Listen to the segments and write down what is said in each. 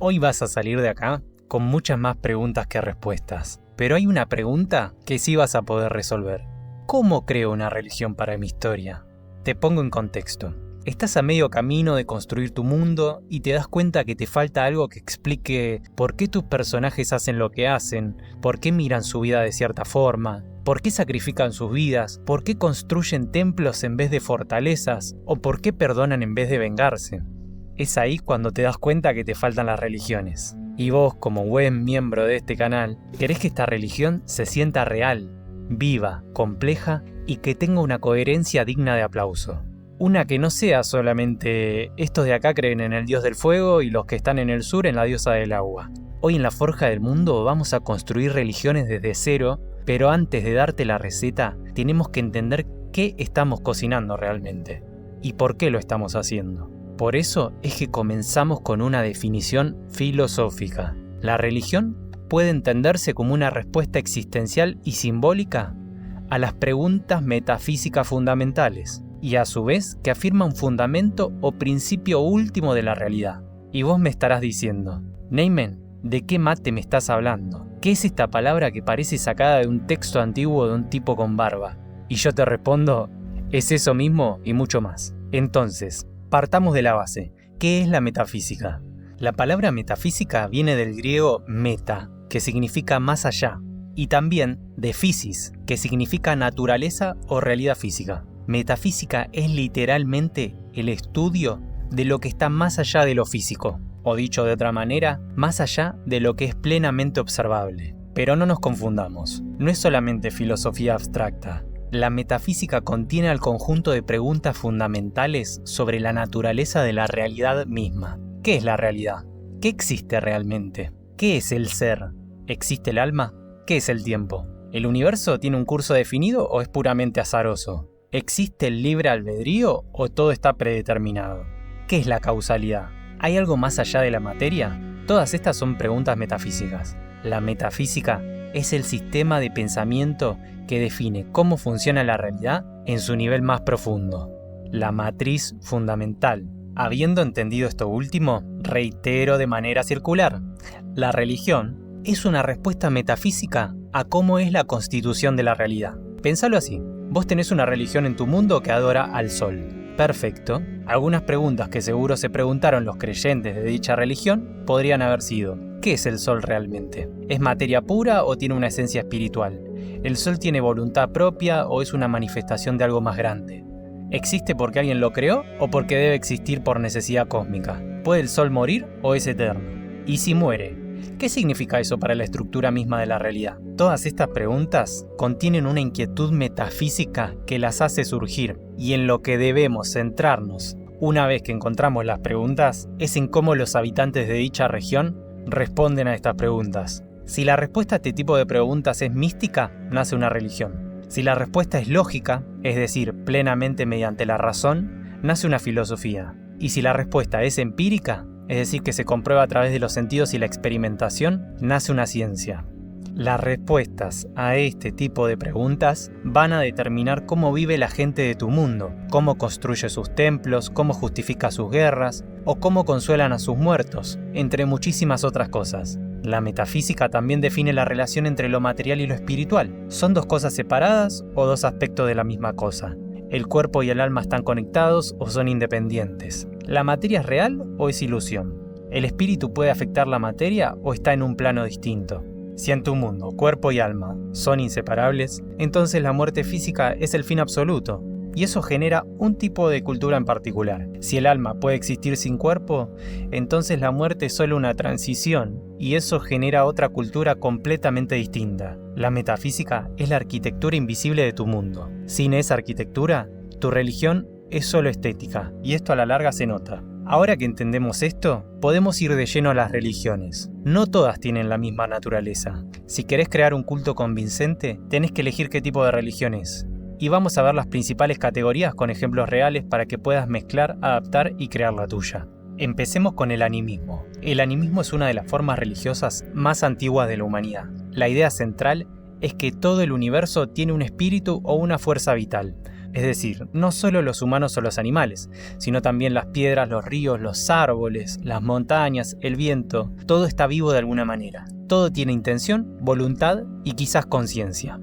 Hoy vas a salir de acá con muchas más preguntas que respuestas, pero hay una pregunta que sí vas a poder resolver. ¿Cómo creo una religión para mi historia? Te pongo en contexto. Estás a medio camino de construir tu mundo y te das cuenta que te falta algo que explique por qué tus personajes hacen lo que hacen, por qué miran su vida de cierta forma, por qué sacrifican sus vidas, por qué construyen templos en vez de fortalezas o por qué perdonan en vez de vengarse. Es ahí cuando te das cuenta que te faltan las religiones. Y vos, como buen miembro de este canal, querés que esta religión se sienta real, viva, compleja y que tenga una coherencia digna de aplauso. Una que no sea solamente estos de acá creen en el dios del fuego y los que están en el sur en la diosa del agua. Hoy en la Forja del Mundo vamos a construir religiones desde cero, pero antes de darte la receta, tenemos que entender qué estamos cocinando realmente y por qué lo estamos haciendo. Por eso es que comenzamos con una definición filosófica. La religión puede entenderse como una respuesta existencial y simbólica a las preguntas metafísicas fundamentales, y a su vez que afirma un fundamento o principio último de la realidad. Y vos me estarás diciendo, Neymen, ¿de qué mate me estás hablando? ¿Qué es esta palabra que parece sacada de un texto antiguo de un tipo con barba? Y yo te respondo, es eso mismo y mucho más. Entonces, partamos de la base. ¿Qué es la metafísica? La palabra metafísica viene del griego meta, que significa más allá, y también de physis, que significa naturaleza o realidad física. Metafísica es literalmente el estudio de lo que está más allá de lo físico, o dicho de otra manera, más allá de lo que es plenamente observable. Pero no nos confundamos, no es solamente filosofía abstracta. La metafísica contiene el conjunto de preguntas fundamentales sobre la naturaleza de la realidad misma. ¿Qué es la realidad? ¿Qué existe realmente? ¿Qué es el ser? ¿Existe el alma? ¿Qué es el tiempo? ¿El universo tiene un curso definido o es puramente azaroso? ¿Existe el libre albedrío o todo está predeterminado? ¿Qué es la causalidad? ¿Hay algo más allá de la materia? Todas estas son preguntas metafísicas. La metafísica es el sistema de pensamiento que define cómo funciona la realidad en su nivel más profundo, la matriz fundamental. Habiendo entendido esto último, reitero de manera circular, la religión es una respuesta metafísica a cómo es la constitución de la realidad. Pensalo así. Vos tenés una religión en tu mundo que adora al sol. Perfecto. Algunas preguntas que seguro se preguntaron los creyentes de dicha religión podrían haber sido: ¿qué es el sol realmente? ¿Es materia pura o tiene una esencia espiritual? ¿El sol tiene voluntad propia o es una manifestación de algo más grande? ¿Existe porque alguien lo creó o porque debe existir por necesidad cósmica? ¿Puede el sol morir o es eterno? Y si muere, ¿qué significa eso para la estructura misma de la realidad? Todas estas preguntas contienen una inquietud metafísica que las hace surgir, y en lo que debemos centrarnos una vez que encontramos las preguntas es en cómo los habitantes de dicha región responden a estas preguntas. Si la respuesta a este tipo de preguntas es mística, nace una religión. Si la respuesta es lógica, es decir, plenamente mediante la razón, nace una filosofía. Y si la respuesta es empírica, es decir, que se comprueba a través de los sentidos y la experimentación, nace una ciencia. Las respuestas a este tipo de preguntas van a determinar cómo vive la gente de tu mundo, cómo construye sus templos, cómo justifica sus guerras o cómo consuelan a sus muertos, entre muchísimas otras cosas. La metafísica también define la relación entre lo material y lo espiritual. ¿Son dos cosas separadas o dos aspectos de la misma cosa? ¿El cuerpo y el alma están conectados o son independientes? ¿La materia es real o es ilusión? ¿El espíritu puede afectar la materia o está en un plano distinto? Si en tu mundo cuerpo y alma son inseparables, entonces la muerte física es el fin absoluto, y eso genera un tipo de cultura en particular. Si el alma puede existir sin cuerpo, entonces la muerte es solo una transición, y eso genera otra cultura completamente distinta. La metafísica es la arquitectura invisible de tu mundo. Sin esa arquitectura, tu religión es solo estética, y esto a la larga se nota. Ahora que entendemos esto, podemos ir de lleno a las religiones. No todas tienen la misma naturaleza. Si querés crear un culto convincente, tenés que elegir qué tipo de religión es. Y vamos a ver las principales categorías con ejemplos reales para que puedas mezclar, adaptar y crear la tuya. Empecemos con el animismo. El animismo es una de las formas religiosas más antiguas de la humanidad. La idea central es que todo el universo tiene un espíritu o una fuerza vital. Es decir, no solo los humanos o los animales, sino también las piedras, los ríos, los árboles, las montañas, el viento. Todo está vivo de alguna manera. Todo tiene intención, voluntad y quizás conciencia.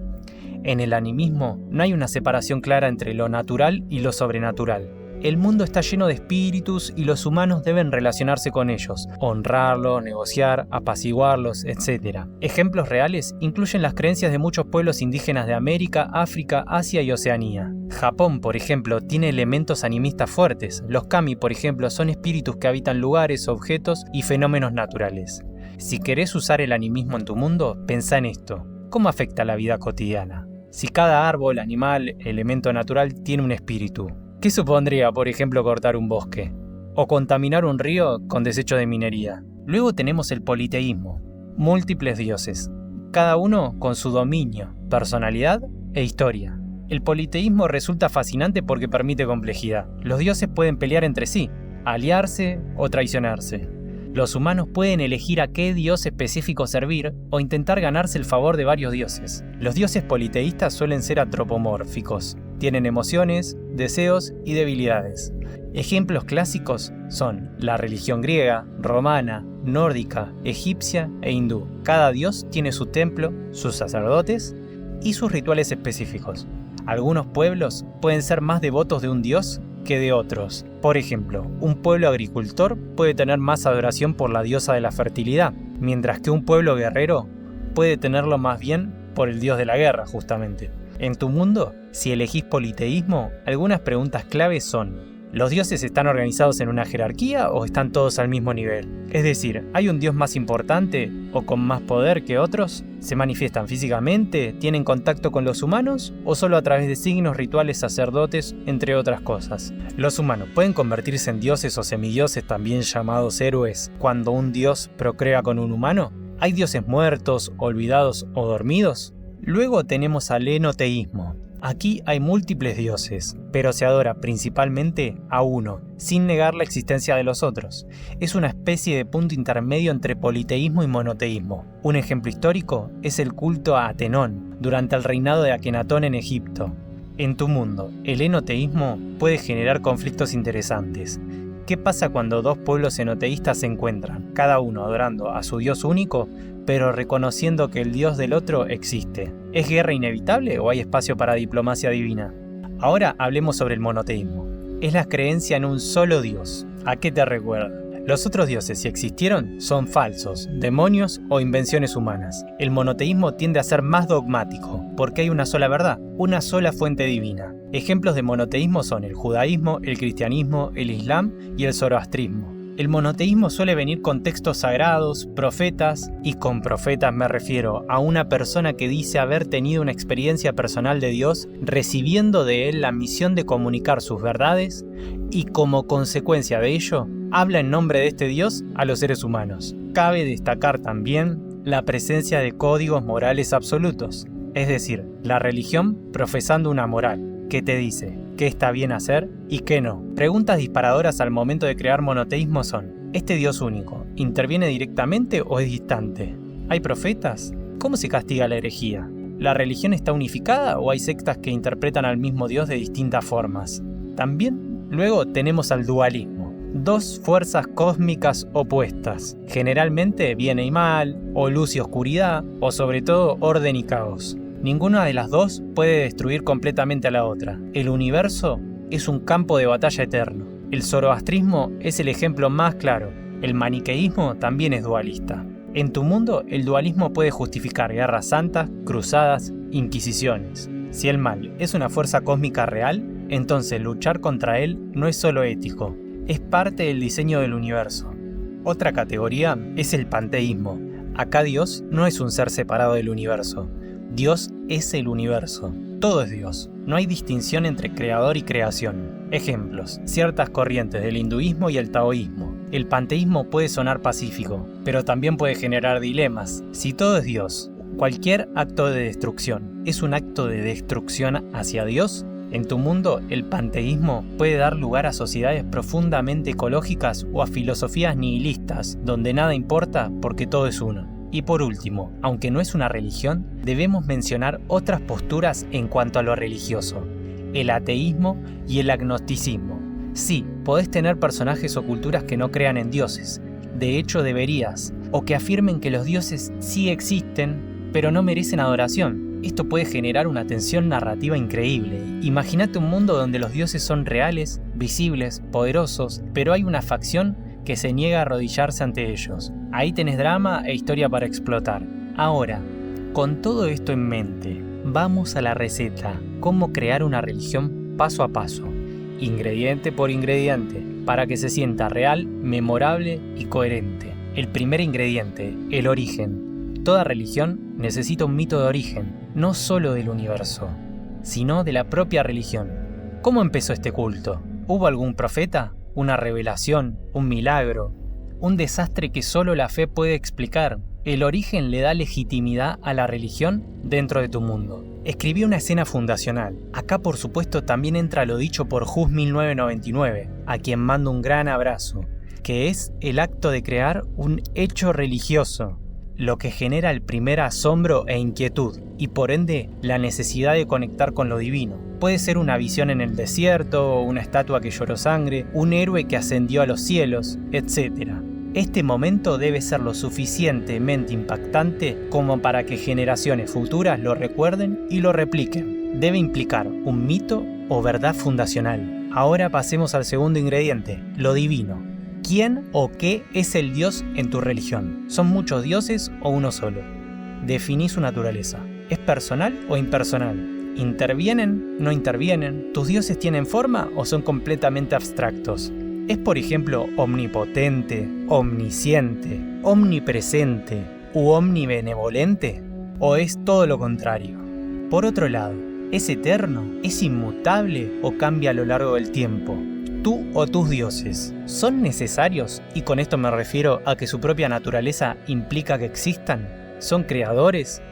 En el animismo no hay una separación clara entre lo natural y lo sobrenatural. El mundo está lleno de espíritus y los humanos deben relacionarse con ellos, honrarlos, negociar, apaciguarlos, etc. Ejemplos reales incluyen las creencias de muchos pueblos indígenas de América, África, Asia y Oceanía. Japón, por ejemplo, tiene elementos animistas fuertes. Los kami, por ejemplo, son espíritus que habitan lugares, objetos y fenómenos naturales. Si querés usar el animismo en tu mundo, pensá en esto. ¿Cómo afecta la vida cotidiana? Si cada árbol, animal, elemento natural tiene un espíritu, ¿qué supondría, por ejemplo, cortar un bosque? O contaminar un río con desecho de minería. Luego tenemos el politeísmo, múltiples dioses, cada uno con su dominio, personalidad e historia. El politeísmo resulta fascinante porque permite complejidad. Los dioses pueden pelear entre sí, aliarse o traicionarse. Los humanos pueden elegir a qué dios específico servir o intentar ganarse el favor de varios dioses. Los dioses politeístas suelen ser antropomórficos. Tienen emociones, deseos y debilidades. Ejemplos clásicos son la religión griega, romana, nórdica, egipcia e hindú. Cada dios tiene su templo, sus sacerdotes y sus rituales específicos. Algunos pueblos pueden ser más devotos de un dios que de otros. Por ejemplo, un pueblo agricultor puede tener más adoración por la diosa de la fertilidad, mientras que un pueblo guerrero puede tenerlo más bien por el dios de la guerra, justamente. En tu mundo, si elegís politeísmo, algunas preguntas claves son: ¿los dioses están organizados en una jerarquía o están todos al mismo nivel? Es decir, ¿hay un dios más importante o con más poder que otros? ¿Se manifiestan físicamente? ¿Tienen contacto con los humanos? ¿O solo a través de signos, rituales, sacerdotes, entre otras cosas? ¿Los humanos pueden convertirse en dioses o semidioses, también llamados héroes, cuando un dios procrea con un humano? ¿Hay dioses muertos, olvidados o dormidos? Luego tenemos al enoteísmo. Aquí hay múltiples dioses, pero se adora principalmente a uno, sin negar la existencia de los otros. Es una especie de punto intermedio entre politeísmo y monoteísmo. Un ejemplo histórico es el culto a Atenón, durante el reinado de Akenatón en Egipto. En tu mundo, el enoteísmo puede generar conflictos interesantes. ¿Qué pasa cuando dos pueblos enoteístas se encuentran, cada uno adorando a su dios único, pero reconociendo que el dios del otro existe? ¿Es guerra inevitable o hay espacio para diplomacia divina? Ahora hablemos sobre el monoteísmo. Es la creencia en un solo dios. ¿A qué te recuerda? Los otros dioses, si existieron, son falsos, demonios o invenciones humanas. El monoteísmo tiende a ser más dogmático, porque hay una sola verdad, una sola fuente divina. Ejemplos de monoteísmo son el judaísmo, el cristianismo, el islam y el zoroastrismo. El monoteísmo suele venir con textos sagrados, profetas, y con profetas me refiero a una persona que dice haber tenido una experiencia personal de Dios, recibiendo de él la misión de comunicar sus verdades, y como consecuencia de ello, habla en nombre de este Dios a los seres humanos. Cabe destacar también la presencia de códigos morales absolutos, es decir, la religión profesando una moral, que te dice qué está bien hacer y qué no. Preguntas disparadoras al momento de crear monoteísmo son: ¿este Dios único interviene directamente o es distante? ¿Hay profetas? ¿Cómo se castiga la herejía? ¿La religión está unificada o hay sectas que interpretan al mismo Dios de distintas formas? También luego tenemos al dualismo. Dos fuerzas cósmicas opuestas, generalmente bien y mal, o luz y oscuridad, o sobre todo orden y caos. Ninguna de las dos puede destruir completamente a la otra. El universo es un campo de batalla eterno. El zoroastrismo es el ejemplo más claro. El maniqueísmo también es dualista. En tu mundo, el dualismo puede justificar guerras santas, cruzadas, inquisiciones. Si el mal es una fuerza cósmica real, entonces luchar contra él no es solo ético, es parte del diseño del universo. Otra categoría es el panteísmo. Acá Dios no es un ser separado del universo. Dios es el universo. Todo es Dios. No hay distinción entre creador y creación. Ejemplos: ciertas corrientes del hinduismo y el taoísmo. El panteísmo puede sonar pacífico, pero también puede generar dilemas. Si todo es Dios, cualquier acto de destrucción es un acto de destrucción hacia Dios. En tu mundo, el panteísmo puede dar lugar a sociedades profundamente ecológicas o a filosofías nihilistas, donde nada importa porque todo es uno. Y por último, aunque no es una religión, debemos mencionar otras posturas en cuanto a lo religioso. el ateísmo y el agnosticismo. Sí, podés tener personajes o culturas que no crean en dioses, de hecho deberías, o que afirmen que los dioses sí existen, pero no merecen adoración. Esto puede generar una tensión narrativa increíble. Imagínate un mundo donde los dioses son reales, visibles, poderosos, pero hay una facción que se niega a arrodillarse ante ellos. Ahí tenés drama e historia para explotar. Ahora, con todo esto en mente, vamos a la receta. Cómo crear una religión paso a paso, ingrediente por ingrediente, para que se sienta real, memorable y coherente. El primer ingrediente, el origen. Toda religión necesita un mito de origen, no solo del universo, sino de la propia religión. ¿Cómo empezó este culto? ¿Hubo algún profeta? ¿Una revelación? ¿Un milagro? ¿Un desastre que solo la fe puede explicar? El origen le da legitimidad a la religión dentro de tu mundo. Escribí una escena fundacional. Acá por supuesto también entra lo dicho por Hus 1999, a quien mando un gran abrazo, que es el acto de crear un hecho religioso, lo que genera el primer asombro e inquietud, y por ende la necesidad de conectar con lo divino. Puede ser una visión en el desierto, una estatua que lloró sangre, un héroe que ascendió a los cielos, etc. Este momento debe ser lo suficientemente impactante como para que generaciones futuras lo recuerden y lo repliquen. Debe implicar un mito o verdad fundacional. Ahora pasemos al segundo ingrediente, lo divino. ¿Quién o qué es el Dios en tu religión? ¿Son muchos dioses o uno solo? Definí su naturaleza. ¿Es personal o impersonal? ¿Intervienen? ¿No intervienen? ¿Tus dioses tienen forma o son completamente abstractos? ¿Es por ejemplo omnipotente, omnisciente, omnipresente u omnibenevolente? ¿O es todo lo contrario? Por otro lado, ¿es eterno? ¿Es inmutable o cambia a lo largo del tiempo? ¿Tú o tus dioses son necesarios? Y con esto me refiero a que su propia naturaleza implica que existan. ¿Son creadores?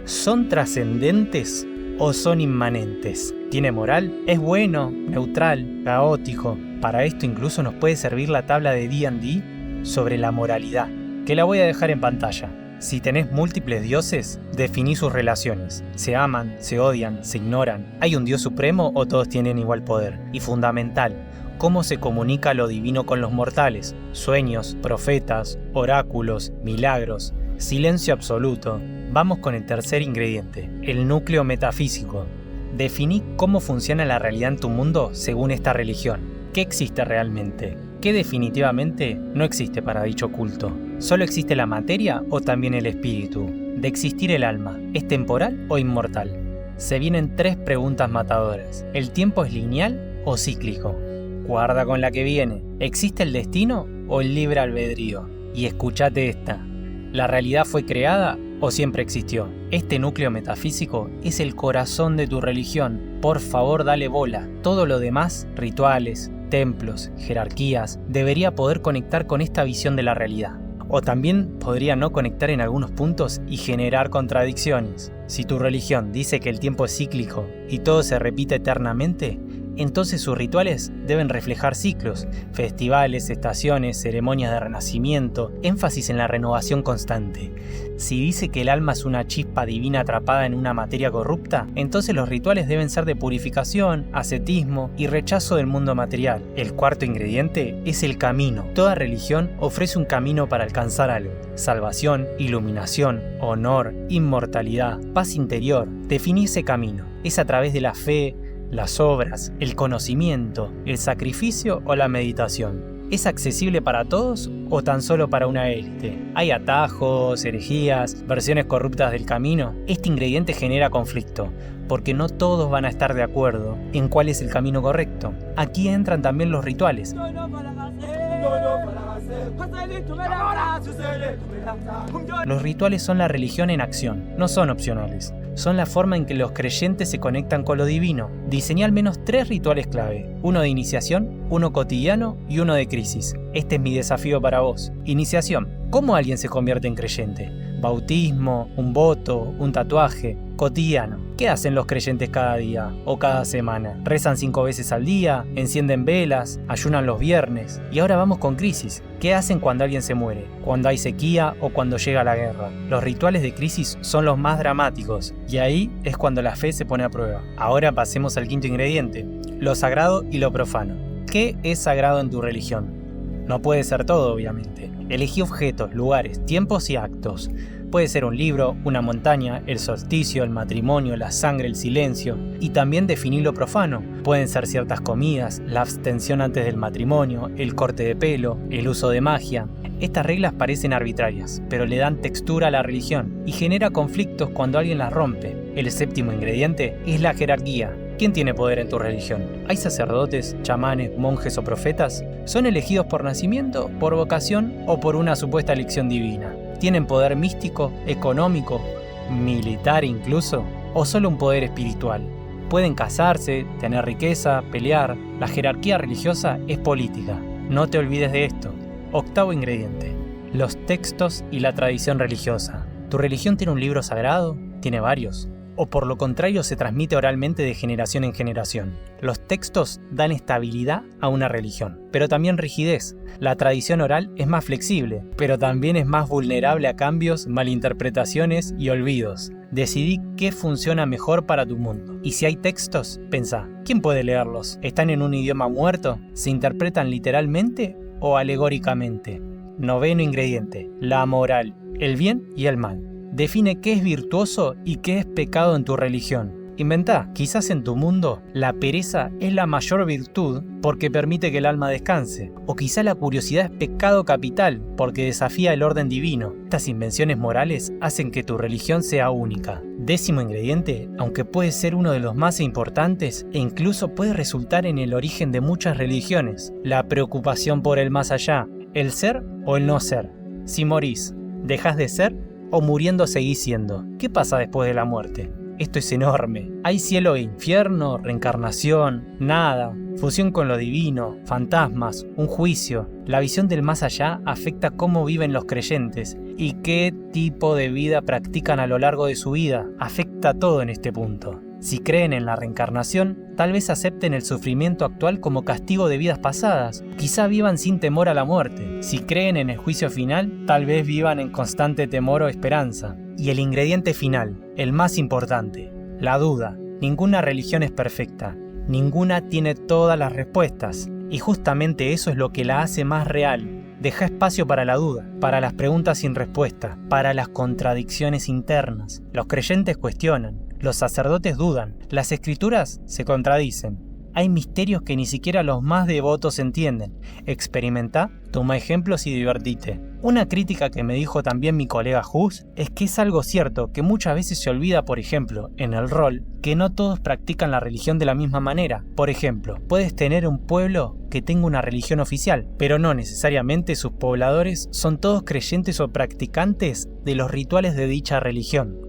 ¿Son trascendentes o son inmanentes? ¿Tiene moral? ¿Es bueno, neutral, caótico? Para esto incluso nos puede servir la tabla de D&D sobre la moralidad, que la voy a dejar en pantalla. Si tenés múltiples dioses, definí sus relaciones. ¿Se aman, se odian, se ignoran? ¿Hay un dios supremo o todos tienen igual poder? Y fundamental, ¿cómo se comunica lo divino con los mortales? Sueños, profetas, oráculos, milagros, silencio absoluto. Vamos con el tercer ingrediente, el núcleo metafísico. Definí cómo funciona la realidad en tu mundo según esta religión. ¿Qué existe realmente? ¿Qué definitivamente no existe para dicho culto? ¿Solo existe la materia o también el espíritu? De existir el alma, ¿es temporal o inmortal? Se vienen 3 preguntas matadoras. ¿El tiempo es lineal o cíclico? Guarda con la que viene. ¿Existe el destino o el libre albedrío? Y escúchate esta. ¿La realidad fue creada o siempre existió? Este núcleo metafísico es el corazón de tu religión. Por favor, dale bola. Todo lo demás, rituales, templos, jerarquías, debería poder conectar con esta visión de la realidad. O también podría no conectar en algunos puntos y generar contradicciones. Si tu religión dice que el tiempo es cíclico y todo se repite eternamente, entonces sus rituales deben reflejar ciclos, festivales, estaciones, ceremonias de renacimiento, énfasis en la renovación constante. Si dice que el alma es una chispa divina atrapada en una materia corrupta, entonces los rituales deben ser de purificación, ascetismo y rechazo del mundo material. El cuarto ingrediente es el camino. Toda religión ofrece un camino para alcanzar algo. Salvación, iluminación, honor, inmortalidad, paz interior. Definí ese camino. Es a través de la fe, las obras, el conocimiento, el sacrificio o la meditación. ¿Es accesible para todos o tan solo para una élite? ¿Hay atajos, herejías, versiones corruptas del camino? Este ingrediente genera conflicto, porque no todos van a estar de acuerdo en cuál es el camino correcto. Aquí entran también los rituales. Los rituales son la religión en acción, no son opcionales. Son la forma en que los creyentes se conectan con lo divino. Diseñé al menos 3 rituales clave, uno de iniciación, uno cotidiano y uno de crisis. Este es mi desafío para vos. Iniciación. ¿Cómo alguien se convierte en creyente? Bautismo, un voto, un tatuaje. Cotidiano. ¿Qué ¿Qué hacen los creyentes cada día o cada semana? ¿Rezan 5 veces al día? ¿Encienden velas? ¿Ayunan los viernes? Y ahora vamos con crisis. ¿Qué hacen cuando alguien se muere? ¿Cuando hay sequía o cuando llega la guerra? Los rituales de crisis son los más dramáticos y ahí es cuando la fe se pone a prueba. Ahora pasemos al quinto ingrediente, lo sagrado y lo profano. ¿Qué es sagrado en tu religión? No puede ser todo, obviamente. Elegí objetos, lugares, tiempos y actos. Puede ser un libro, una montaña, el solsticio, el matrimonio, la sangre, el silencio. Y también definir lo profano. Pueden ser ciertas comidas, la abstención antes del matrimonio, el corte de pelo, el uso de magia. Estas reglas parecen arbitrarias, pero le dan textura a la religión y genera conflictos cuando alguien las rompe. El séptimo ingrediente es la jerarquía. ¿Quién tiene poder en tu religión? ¿Hay sacerdotes, chamanes, monjes o profetas? ¿Son elegidos por nacimiento, por vocación o por una supuesta elección divina? ¿Tienen poder místico, económico, militar incluso? ¿O solo un poder espiritual? Pueden casarse, tener riqueza, pelear. La jerarquía religiosa es política. No te olvides de esto. Octavo ingrediente. Los textos y la tradición religiosa. ¿Tu religión tiene un libro sagrado? ¿Tiene varios? ¿O por lo contrario se transmite oralmente de generación en generación? Los textos dan estabilidad a una religión, pero también rigidez. La tradición oral es más flexible, pero también es más vulnerable a cambios, malinterpretaciones y olvidos. Decidí qué funciona mejor para tu mundo. Y si hay textos, pensá, ¿quién puede leerlos? ¿Están en un idioma muerto? ¿Se interpretan literalmente o alegóricamente? Noveno ingrediente, la moral, el bien y el mal. Define qué es virtuoso y qué es pecado en tu religión. Inventá, quizás en tu mundo la pereza es la mayor virtud porque permite que el alma descanse. O quizá la curiosidad es pecado capital porque desafía el orden divino. Estas invenciones morales hacen que tu religión sea única. Décimo ingrediente, aunque puede ser uno de los más importantes e incluso puede resultar en el origen de muchas religiones, la preocupación por el más allá, el ser o el no ser. Si morís, ¿dejás de ser? ¿O muriendo seguís siendo? ¿Qué pasa después de la muerte? Esto es enorme. Hay cielo e infierno, reencarnación, nada, fusión con lo divino, fantasmas, un juicio. La visión del más allá afecta cómo viven los creyentes y qué tipo de vida practican a lo largo de su vida. Afecta todo en este punto. Si creen en la reencarnación, tal vez acepten el sufrimiento actual como castigo de vidas pasadas. Quizá vivan sin temor a la muerte. Si creen en el juicio final, tal vez vivan en constante temor o esperanza. Y el ingrediente final, el más importante, la duda. Ninguna religión es perfecta. Ninguna tiene todas las respuestas. Y justamente eso es lo que la hace más real. Deja espacio para la duda, para las preguntas sin respuesta, para las contradicciones internas. Los creyentes cuestionan. Los sacerdotes dudan, las escrituras se contradicen. Hay misterios que ni siquiera los más devotos entienden. Experimenta, toma ejemplos y divertite. Una crítica que me dijo también mi colega Hus es que es algo cierto que muchas veces se olvida, por ejemplo, en el rol, que no todos practican la religión de la misma manera. Por ejemplo, puedes tener un pueblo que tenga una religión oficial, pero no necesariamente sus pobladores son todos creyentes o practicantes de los rituales de dicha religión.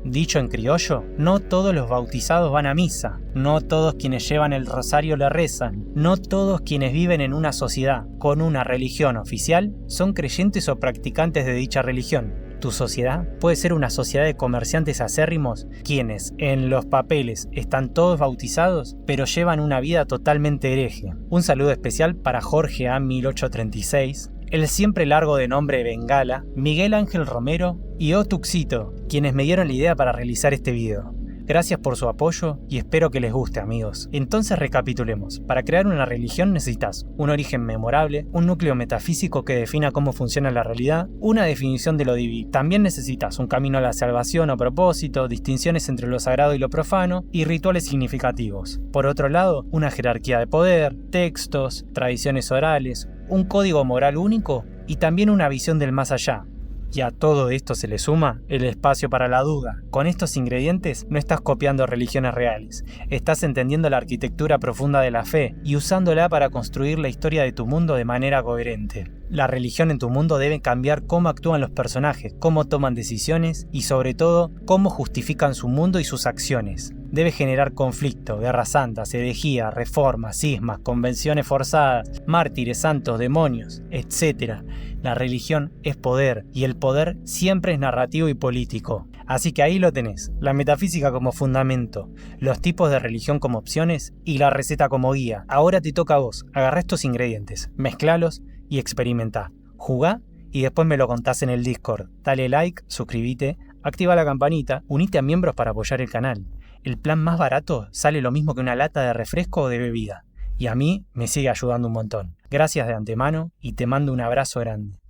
Dicho en criollo, no todos los bautizados van a misa, no todos quienes llevan el rosario le rezan, no todos quienes viven en una sociedad con una religión oficial son creyentes o practicantes de dicha religión. Tu sociedad puede ser una sociedad de comerciantes acérrimos, quienes en los papeles están todos bautizados, pero llevan una vida totalmente hereje. Un saludo especial para Jorge A. 1836, el siempre largo de nombre Bengala, Miguel Ángel Romero y Otuxito, quienes me dieron la idea para realizar este video. Gracias por su apoyo y espero que les guste, amigos. Entonces recapitulemos. Para crear una religión necesitas un origen memorable, un núcleo metafísico que defina cómo funciona la realidad, una definición de lo divino. También necesitas un camino a la salvación o propósito, distinciones entre lo sagrado y lo profano y rituales significativos. Por otro lado, una jerarquía de poder, textos, tradiciones orales, un código moral único y también una visión del más allá. Y a todo esto se le suma el espacio para la duda. Con estos ingredientes no estás copiando religiones reales, estás entendiendo la arquitectura profunda de la fe y usándola para construir la historia de tu mundo de manera coherente. La religión en tu mundo debe cambiar cómo actúan los personajes, cómo toman decisiones y sobre todo cómo justifican su mundo y sus acciones. Debe generar conflicto, guerras santas, herejía, reformas, cismas, convenciones forzadas, mártires, santos, demonios, etc. La religión es poder y el poder siempre es narrativo y político. Así que ahí lo tenés, la metafísica como fundamento, los tipos de religión como opciones y la receta como guía. Ahora te toca a vos, agarrá estos ingredientes, mezclalos y experimentá. Jugá y después me lo contás en el Discord. Dale like, suscríbete, activa la campanita, unite a miembros para apoyar el canal. El plan más barato sale lo mismo que una lata de refresco o de bebida. Y a mí me sigue ayudando un montón. Gracias de antemano y te mando un abrazo grande.